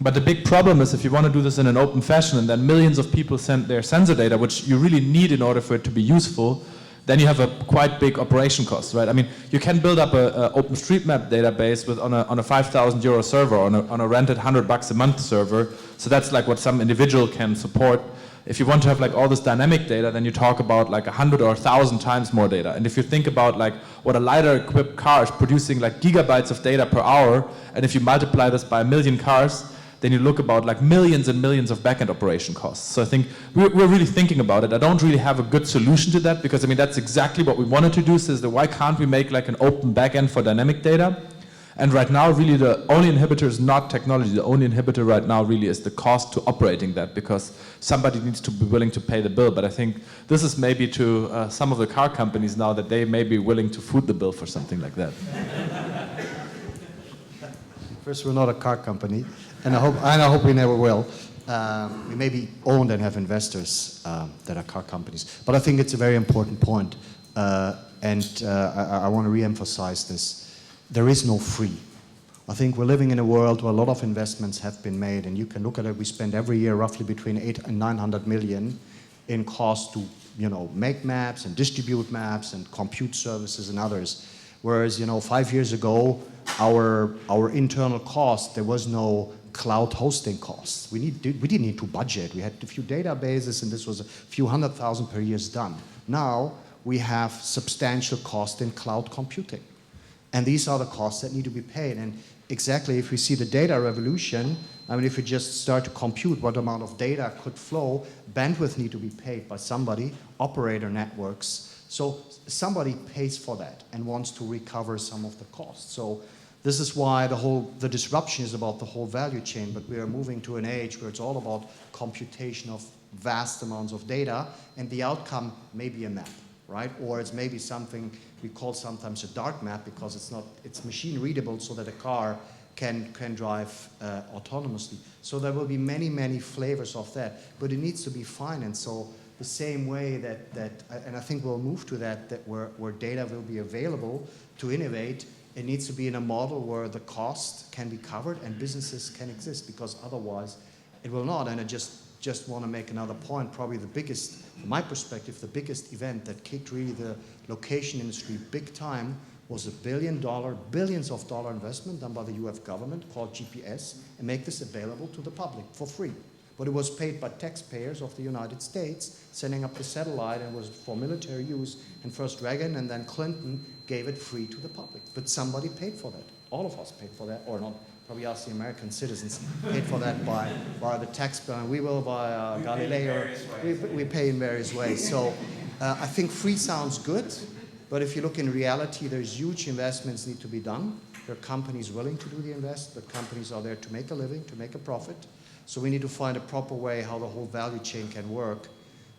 S2: But the big problem is if you want to do this in an open fashion and then millions of people send their sensor data, which you really need in order for it to be useful, then you have a quite big operation cost, right? I mean, you can build up a OpenStreetMap database with on a 5,000 euro server, on a rented $100 a month server. So that's like what some individual can support. If you want to have like all this dynamic data, then you talk about like 100 or 1,000 times more data. And if you think about like what a LiDAR equipped car is producing like gigabytes of data per hour, and if you multiply this by 1 million cars, then you look about like millions and millions of backend operation costs. So I think we're really thinking about it. I don't really have a good solution to that, because I mean, that's exactly what we wanted to do, is that why can't we make like an open backend for dynamic data? And right now, really the only inhibitor is not technology. The only inhibitor right now really is the cost to operating that, because somebody needs to be willing to pay the bill. But I think this is maybe to some of the car companies now that they may be willing to foot the bill for something like that.
S4: First, we're not a car company, and I hope we never will. We may be owned and have investors that are car companies. But I think it's a very important point, and I want to re-emphasize this. There is no free. I think we're living in a world where a lot of investments have been made, and you can look at it. We spend every year roughly between 800 and 900 million in cost to, make maps and distribute maps and compute services and others. Whereas, 5 years ago, our internal cost, there was no cloud hosting costs. We didn't need to budget. We had a few databases, and this was a few 100,000 per year done. Now we have substantial cost in cloud computing. And these are the costs that need to be paid. And exactly, if we see the data revolution, I mean, if we just start to compute what amount of data could flow, bandwidth need to be paid by somebody, operator networks. So somebody pays for that and wants to recover some of the costs. So this is why the disruption is about the whole value chain, but we are moving to an age where it's all about computation of vast amounts of data, and the outcome may be a map, right? Or it's maybe something we call sometimes a dark map, because it's machine readable so that a car can drive autonomously. So there will be many, many flavors of that, but it needs to be financed. So the same way that and I think we'll move to that where data will be available to innovate, it needs to be in a model where the cost can be covered and businesses can exist, because otherwise it will not. And I just want to make another point. Probably the biggest, from my perspective, the biggest event that kicked really the location industry big time was a billions of dollar investment done by the US government called GPS, and make this available to the public for free. But it was paid by taxpayers of the United States, sending up the satellite, and was for military use. And first Reagan and then Clinton gave it free to the public. But somebody paid for that. All of us paid for that, or not. Probably us, the American citizens, paid for that by the tax bill. And we will by Galileo. We pay in various ways. So I think free sounds good, but if you look in reality, there's huge investments need to be done. There are companies willing to do the invest, but companies are there to make a living, to make a profit. So we need to find a proper way how the whole value chain can work,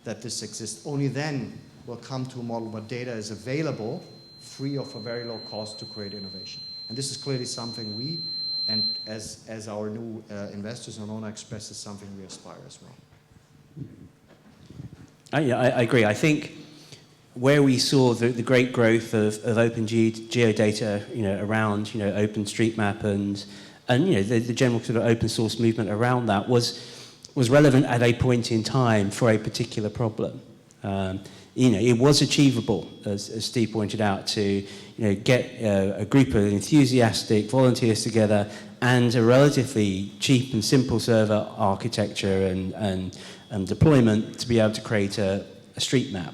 S4: that this exists. Only then we'll come to a model where data is available, free or for very low cost, to create innovation. And this is clearly something we, and as our new investors in Nona Express, is something we aspire as well.
S5: I agree. I think where we saw the great growth of open geodata, around, OpenStreetMap and the general sort of open source movement around that was relevant at a point in time for a particular problem. It was achievable, as Steve pointed out, to get a group of enthusiastic volunteers together and a relatively cheap and simple server architecture and deployment to be able to create a street map,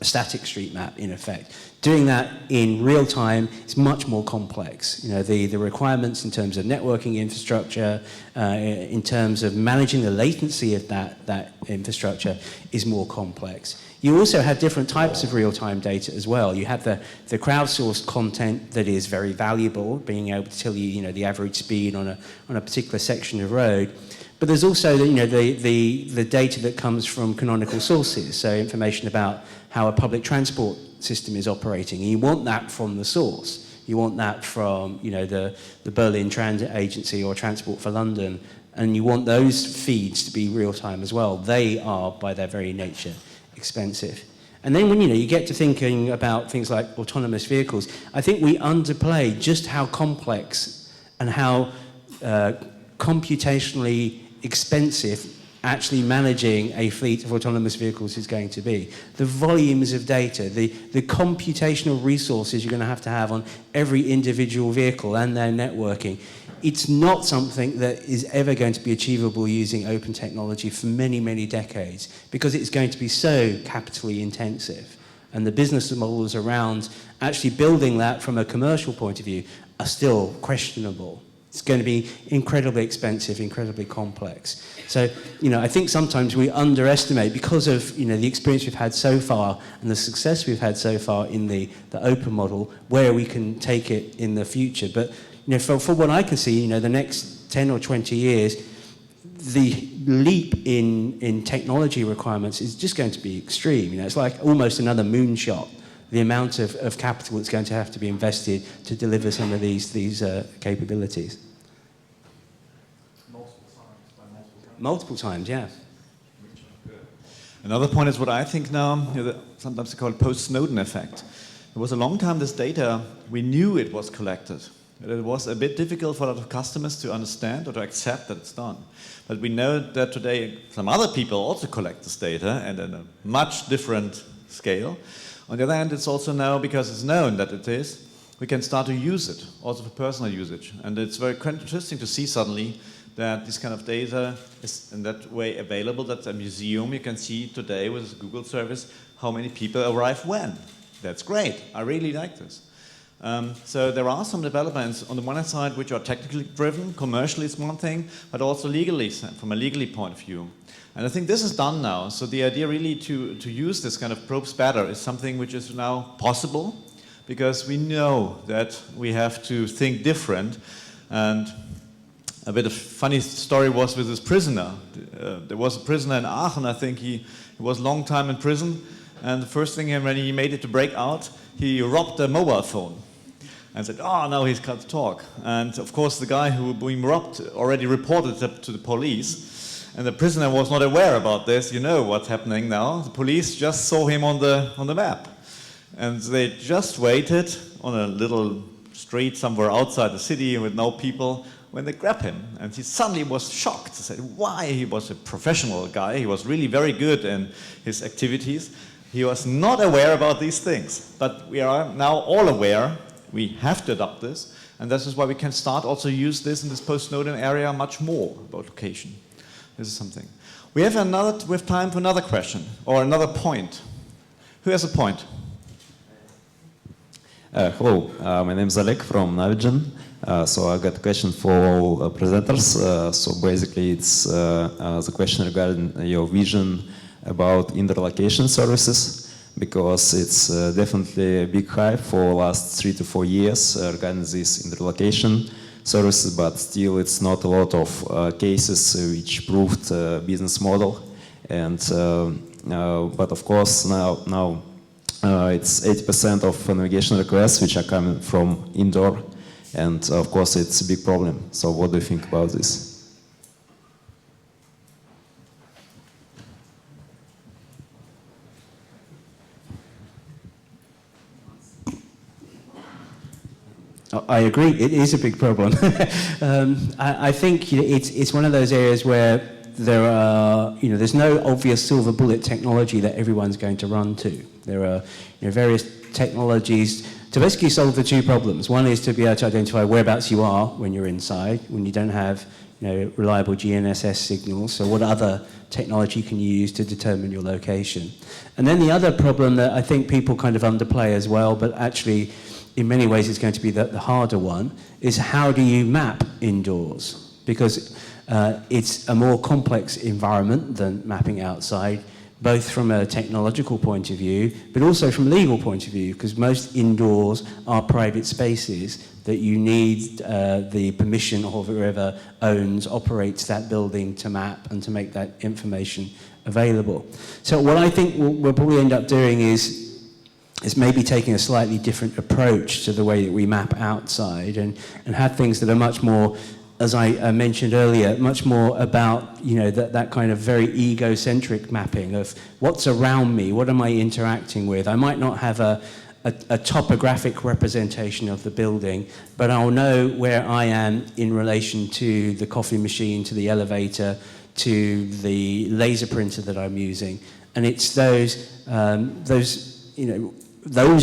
S5: a static street map, in effect. Doing that in real time is much more complex. The requirements in terms of networking infrastructure, in terms of managing the latency of that infrastructure is more complex. You also have different types of real-time data as well. You have the crowdsourced content that is very valuable, being able to tell you, the average speed on a particular section of road. But there's also the data that comes from canonical sources, so information about how a public transport system is operating. And you want that from the source. You want that from the Berlin Transit Agency or Transport for London, and you want those feeds to be real time as well. They are, by their very nature, expensive. And then when you get to thinking about things like autonomous vehicles, I think we underplay just how complex and how computationally expensive actually managing a fleet of autonomous vehicles is going to be. The volumes of data, the computational resources you're going to have on every individual vehicle and their networking, it's not something that is ever going to be achievable using open technology for many, many decades, because it's going to be so capitally intensive. And the business models around actually building that from a commercial point of view are still questionable. It's going to be incredibly expensive, incredibly complex. So, I think sometimes we underestimate, because of, the experience we've had so far and the success we've had so far in the open model, where we can take it in the future. But, for what I can see, the next 10 or 20 years, the leap in technology requirements is just going to be extreme. It's like almost another moonshot, the amount of capital that's going to have to be invested to deliver some of these capabilities. Multiple times, yeah.
S1: Another point is what I think now, sometimes they call it post-Snowden effect. It was a long time this data, we knew it was collected. It was a bit difficult for a lot of customers to understand or to accept that it's done. But we know that today some other people also collect this data, and at a much different scale. On the other hand, it's also now, because it's known that it is, we can start to use it, also for personal usage. And it's very interesting to see suddenly that this kind of data is in that way available, that a museum you can see today with a Google service how many people arrive when. That's great. I really like this. So there are some developments on the one hand side which are technically driven, commercially is one thing, but also legally, from a legally point of view. And I think this is done now. So the idea really to use this kind of probe spatter is something which is now possible, because we know that we have to think different. And a bit of funny story was with this prisoner. There was a prisoner in Aachen, I think he was a long time in prison, and the first thing when he made it to break out, he robbed a mobile phone and said, oh, now he's got to talk. And of course the guy who was being robbed already reported it to the police, and the prisoner was not aware about this. You know what's happening now. The police just saw him on the map, and they just waited on a little street somewhere outside the city with no people when they grabbed him. And he suddenly was shocked. He said, why? He was a professional guy. He was really very good in his activities. He was not aware about these things. But we are now all aware. We have to adopt this. And this is why we can start also use this in this post-Snowden area much more about location. This is something. We have time for another question or another point. Who has a point?
S7: Hello, my name is Oleg from Navigon. So I got a question for all presenters. So basically it's the question regarding your vision about interlocation services, because it's definitely a big hype for the last 3 to 4 years regarding these interlocation services, but still it's not a lot of cases which proved business model. And but of course now it's 80% of navigation requests which are coming from indoor. And of course, it's a big problem. So what do you think about this?
S5: I agree, it is a big problem. I think it's one of those areas where there are, there's no obvious silver bullet technology that everyone's going to run to. There are various technologies to basically solve the two problems. One is to be able to identify whereabouts you are when you're inside, when you don't have reliable GNSS signals. So what other technology can you use to determine your location? And then the other problem that I think people kind of underplay as well, but actually in many ways is going to be the harder one, is how do you map indoors? Because it's a more complex environment than mapping outside, both from a technological point of view, but also from a legal point of view, because most indoors are private spaces that you need the permission of whoever owns, operates that building to map and to make that information available. So what I think we'll probably end up doing is maybe taking a slightly different approach to the way that we map outside and have things that are much more, as I mentioned earlier, much more about that kind of very egocentric mapping of what's around me, what am I interacting with. I might not have a topographic representation of the building, but I'll know where I am in relation to the coffee machine, to the elevator, to the laser printer that I'm using. And it's those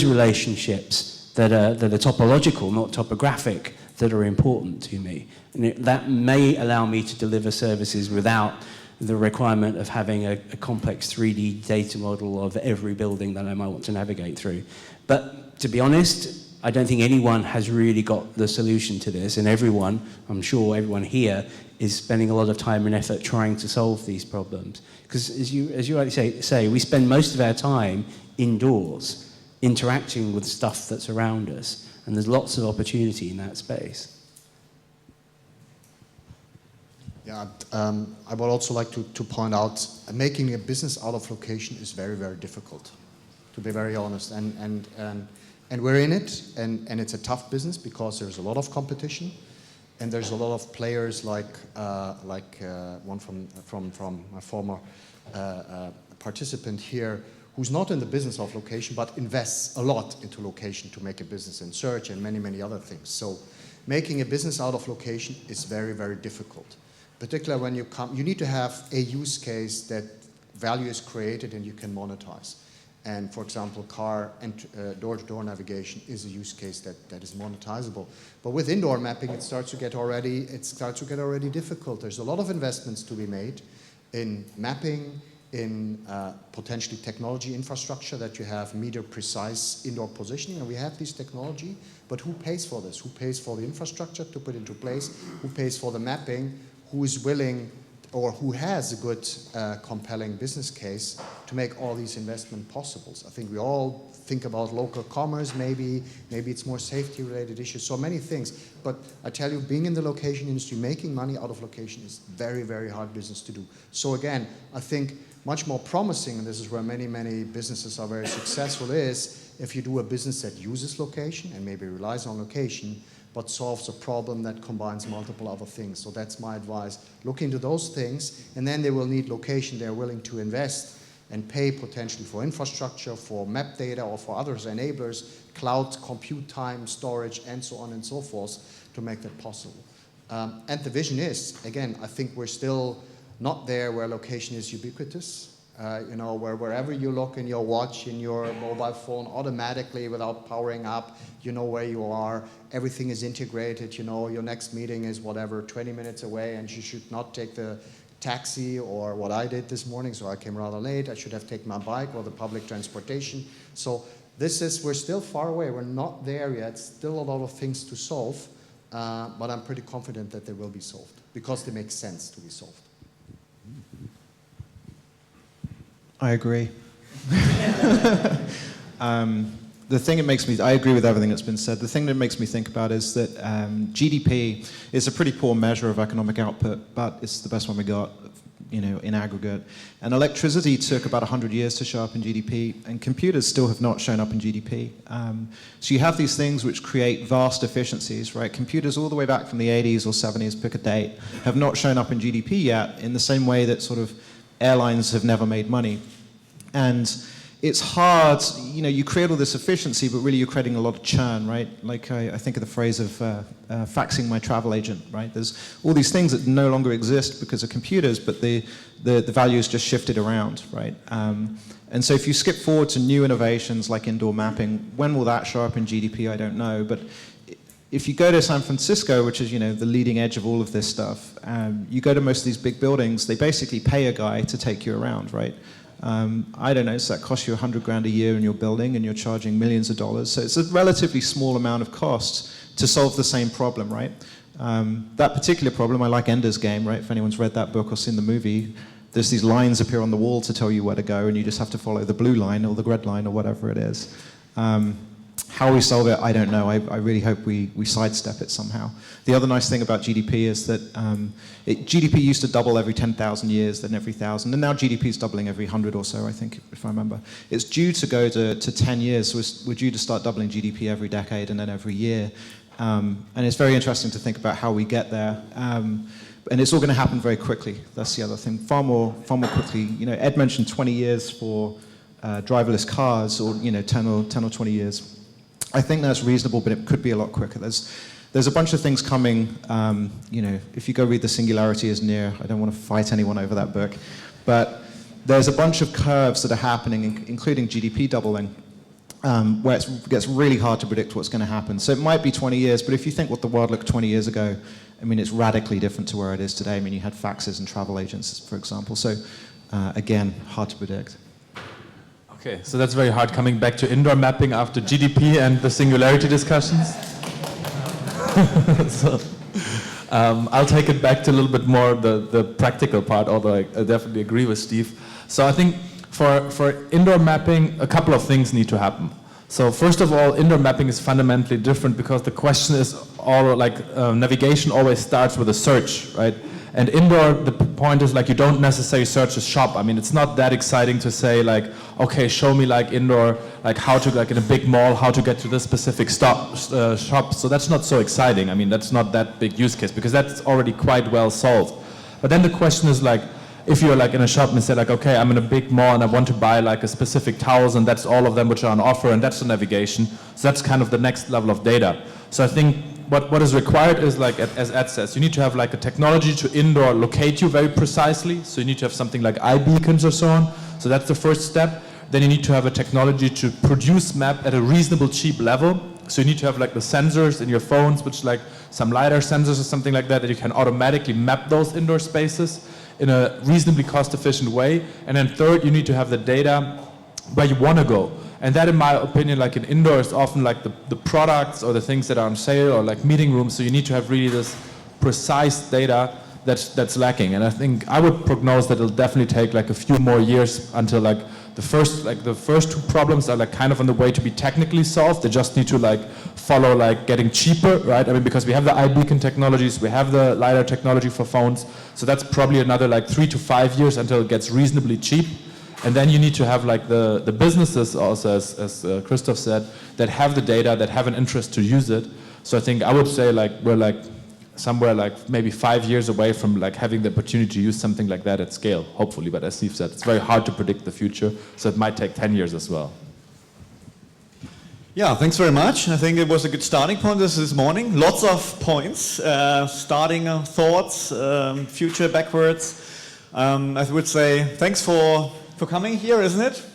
S5: relationships that are topological, not topographic, that are important to me. And that may allow me to deliver services without the requirement of having a complex 3D data model of every building that I might want to navigate through. But to be honest, I don't think anyone has really got the solution to this, and I'm sure everyone here is spending a lot of time and effort trying to solve these problems. Because as you rightly say, we spend most of our time indoors, interacting with stuff that's around us, and there's lots of opportunity in that space.
S4: Yeah, I would also like to point out, making a business out of location is very, very difficult, to be very honest. And we're in it, and it's a tough business because there's a lot of competition, and there's a lot of players like one from my former participant here, who's not in the business of location, but invests a lot into location to make a business in search and many, many other things. So making a business out of location is very, very difficult. Particularly when you need to have a use case that value is created and you can monetize. And for example, car and door-to-door navigation is a use case that is monetizable. But with indoor mapping, it starts to get already difficult. There's a lot of investments to be made in mapping, in potentially technology infrastructure, that you have meter precise indoor positioning, and we have this technology, but who pays for this? Who pays for the infrastructure to put into place? Who pays for the mapping? Who is willing, or who has a good, compelling business case to make all these investment possibles? I think we all think about local commerce, maybe it's more safety related issues, so many things. But I tell you, being in the location industry, making money out of location is very, very hard business to do. So again, I think much more promising, and this is where many, many businesses are very successful, is if you do a business that uses location and maybe relies on location, but solves a problem that combines multiple other things. So that's my advice. Look into those things, and then they will need location. They're willing to invest and pay potentially for infrastructure, for map data, or for other enablers, cloud, compute time, storage, and so on and so forth, to make that possible. And the vision is, again, I think we're still not there where location is ubiquitous. Where wherever you look in your watch, in your mobile phone, automatically without powering up, you know where you are. Everything is integrated. Your next meeting is whatever, 20 minutes away, and you should not take the taxi or what I did this morning, so I came rather late. I should have taken my bike or the public transportation. So we're still far away. We're not there yet. Still a lot of things to solve, but I'm pretty confident that they will be solved because they make sense to be solved.
S3: I agree. The thing that makes me, I agree with everything that's been said. The thing that makes me think about is that GDP is a pretty poor measure of economic output, but it's the best one we got, in aggregate. And electricity took about 100 years to show up in GDP, and computers still have not shown up in GDP. So you have these things which create vast efficiencies, right? Computers all the way back from the 80s or 70s, pick a date, have not shown up in GDP yet, in the same way that sort of airlines have never made money. And it's hard, you know, you create all this efficiency, but really you're creating a lot of churn, right? Like I think of the phrase of faxing my travel agent, right? There's all these things that no longer exist because of computers, but the value is just shifted around, right? And so if you skip forward to new innovations like indoor mapping, when will that show up in GDP? I don't know, but if you go to San Francisco, which is, you know, the leading edge of all of this stuff, you go to most of these big buildings, they basically pay a guy to take you around, right? I don't know, so that costs you $100,000 a year in your building and you're charging millions of dollars. So it's a relatively small amount of cost to solve the same problem, right? That particular problem, I like Ender's Game, right? If anyone's read that book or seen the movie, there's these lines appear on the wall to tell you where to go and you just have to follow the blue line or the red line or whatever it is. How we solve it, I don't know. I really hope we sidestep it somehow. The other nice thing about GDP is that GDP used to double every 10,000 years, then every 1,000, and now GDP is doubling every 100 or so, I think, if I remember. It's due to go to 10 years, so we're due to start doubling GDP every decade and then every year. And it's very interesting to think about how we get there. And it's all going to happen very quickly. That's the other thing. Far more quickly. You know, Ed mentioned 20 years for driverless cars, or 10 or 20 years. I think that's reasonable, but it could be a lot quicker. There's a bunch of things coming. If you go read The Singularity is Near, I don't want to fight anyone over that book, but there's a bunch of curves that are happening, including GDP doubling, where it gets really hard to predict what's going to happen. So it might be 20 years, but if you think what the world looked 20 years ago, I mean, it's radically different to where it is today. I mean, you had faxes and travel agents, for example. So again, hard to predict.
S2: Okay, so that's very hard, coming back to indoor mapping after GDP and the singularity discussions. So, I'll take it back to a little bit more the practical part, although I definitely agree with Steve. So I think for indoor mapping, a couple of things need to happen. So first of all, indoor mapping is fundamentally different because the question is all like navigation always starts with a search, right? And indoor, the point is like you don't necessarily search a shop. I mean, it's not that exciting to say like, okay, show me like indoor, like how to, like in a big mall, how to get to this specific shop. So that's not so exciting. I mean, that's not that big use case because that's already quite well solved. But then the question is like, if you're like in a shop and say like, okay, I'm in a big mall and I want to buy like a specific towels and that's all of them which are on offer and that's the navigation. So that's kind of the next level of data. So I think what is required is like, as Ed says, you need to have like a technology to indoor locate you very precisely. So you need to have something like iBeacons or so on. So that's the first step. Then you need to have a technology to produce map at a reasonable cheap level. So you need to have like the sensors in your phones, which like some LiDAR sensors or something like that you can automatically map those indoor spaces in a reasonably cost-efficient way. And then third, you need to have the data where you want to go. And that, in my opinion, like in indoor is often like the products or the things that are on sale or like meeting rooms. So you need to have really this precise data that's lacking. And I think I would prognose that it'll definitely take like a few more years until like the first two problems are like kind of on the way to be technically solved. They just need to like follow like getting cheaper, right? I mean, because we have the iBeacon technologies, we have the LiDAR technology for phones. So that's probably another like 3 to 5 years until it gets reasonably cheap. And then you need to have like the businesses also, as Christof said, that have the data, that have an interest to use it. So I think I would say like we're like somewhere like maybe 5 years away from like having the opportunity to use something like that at scale, hopefully. But as Steve said, it's very hard to predict the future, so it might take 10 years as well.
S1: Yeah, thanks very much. I think it was a good starting point this morning. Lots of points, starting thoughts, future backwards. I would say thanks for coming here, isn't it?